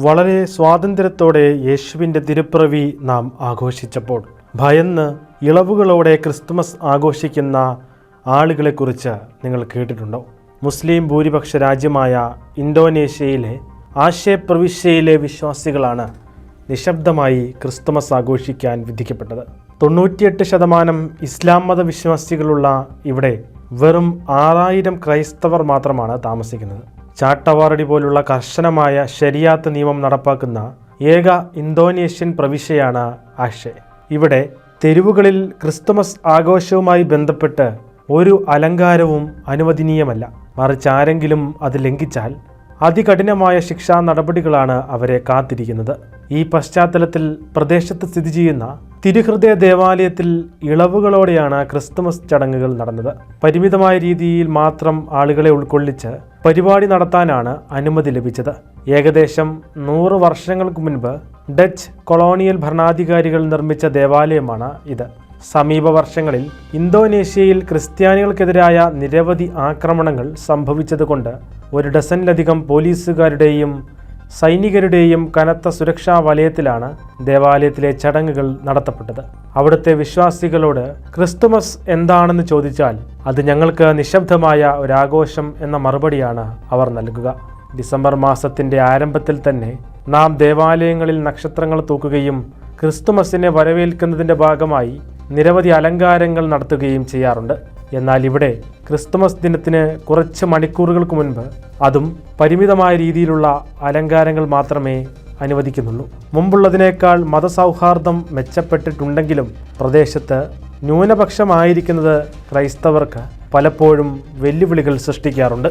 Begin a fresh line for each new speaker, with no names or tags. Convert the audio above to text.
വളരെ സ്വാതന്ത്ര്യത്തോടെ യേശുവിൻ്റെ തിരുപ്പിറവി നാം ആഘോഷിച്ചപ്പോൾ ഭയന്ന് ഇളവുകളോടെ ക്രിസ്തുമസ് ആഘോഷിക്കുന്ന ആളുകളെക്കുറിച്ച് നിങ്ങൾ കേട്ടിട്ടുണ്ടോ? മുസ്ലിം ഭൂരിപക്ഷ രാജ്യമായ ഇന്തോനേഷ്യയിലെ ആശെ പ്രവിശ്യയിലെ വിശ്വാസികളാണ് നിശബ്ദമായി ക്രിസ്തുമസ് ആഘോഷിക്കാൻ വിധിക്കപ്പെട്ടത്. 98% ഇസ്ലാം മത വിശ്വാസികളുള്ള ഇവിടെ വെറും 6000 ക്രൈസ്തവർ മാത്രമാണ് താമസിക്കുന്നത്. ചാട്ടവാറടി പോലുള്ള കർശനമായ ശരിയാത്ത് നിയമം നടപ്പാക്കുന്ന ഏക ഇന്തോനേഷ്യൻ പ്രവിശ്യയാണ് ആഷെ. ഇവിടെ തെരുവുകളിൽ ക്രിസ്തുമസ് ആഘോഷവുമായി ബന്ധപ്പെട്ട് ഒരു അലങ്കാരവും അനുവദനീയമല്ല. മറിച്ച് ആരെങ്കിലും അത് ലംഘിച്ചാൽ അതികഠിനമായ ശിക്ഷാ നടപടികളാണ് അവരെ കാത്തിരിക്കുന്നത്. ഈ പശ്ചാത്തലത്തിൽ പ്രദേശത്ത് സ്ഥിതി ചെയ്യുന്ന തിരുഹൃദയ ദേവാലയത്തിൽ ഇളവുകളോടെയാണ് ക്രിസ്തുമസ് ചടങ്ങുകൾ നടന്നത്. പരിമിതമായ രീതിയിൽ മാത്രം ആളുകളെ ഉൾക്കൊള്ളിച്ച് പരിപാടി നടത്താനാണ് അനുമതി ലഭിച്ചത്. ഏകദേശം 100 വർഷങ്ങൾക്ക് മുൻപ് ഡച്ച് കൊളോണിയൽ ഭരണാധികാരികൾ നിർമ്മിച്ച ദേവാലയമാണ് ഇത്. സമീപ വർഷങ്ങളിൽ ഇന്തോനേഷ്യയിൽ ക്രിസ്ത്യാനികൾക്കെതിരായ നിരവധി ആക്രമണങ്ങൾ സംഭവിച്ചതുകൊണ്ട് 1 ഡസനിലധികം പോലീസുകാരുടെയും സൈനികരുടെയും കനത്ത സുരക്ഷാ വലയത്തിലാണ് ദേവാലയത്തിലെ ചടങ്ങുകൾ നടത്തപ്പെട്ടത്. അവിടുത്തെ വിശ്വാസികളോട് ക്രിസ്തുമസ് എന്താണെന്ന് ചോദിച്ചാൽ അത് ഞങ്ങൾക്ക് നിശബ്ദമായ ഒരാഘോഷം എന്ന മറുപടിയാണ് അവർ നൽകുക. ഡിസംബർ മാസത്തിൻ്റെ ആരംഭത്തിൽ തന്നെ നാം ദേവാലയങ്ങളിൽ നക്ഷത്രങ്ങൾ തൂക്കുകയും ക്രിസ്തുമസിനെ വരവേൽക്കുന്നതിൻ്റെ ഭാഗമായി നിരവധി അലങ്കാരങ്ങൾ നടത്തുകയും ചെയ്യാറുണ്ട്. എന്നാൽ ഇവിടെ ക്രിസ്തുമസ് ദിനത്തിന് കുറച്ച് മണിക്കൂറുകൾക്ക് മുൻപ് അതും പരിമിതമായ രീതിയിലുള്ള അലങ്കാരങ്ങൾ മാത്രമേ അനുവദിക്കുന്നുള്ളൂ. മുമ്പുള്ളതിനേക്കാൾ മതസൗഹാർദ്ദം മെച്ചപ്പെട്ടിട്ടുണ്ടെങ്കിലും പ്രദേശത്ത് ന്യൂനപക്ഷമായിരിക്കുന്നത് ക്രൈസ്തവർക്ക് പലപ്പോഴും വെല്ലുവിളികൾ സൃഷ്ടിക്കാറുണ്ട്.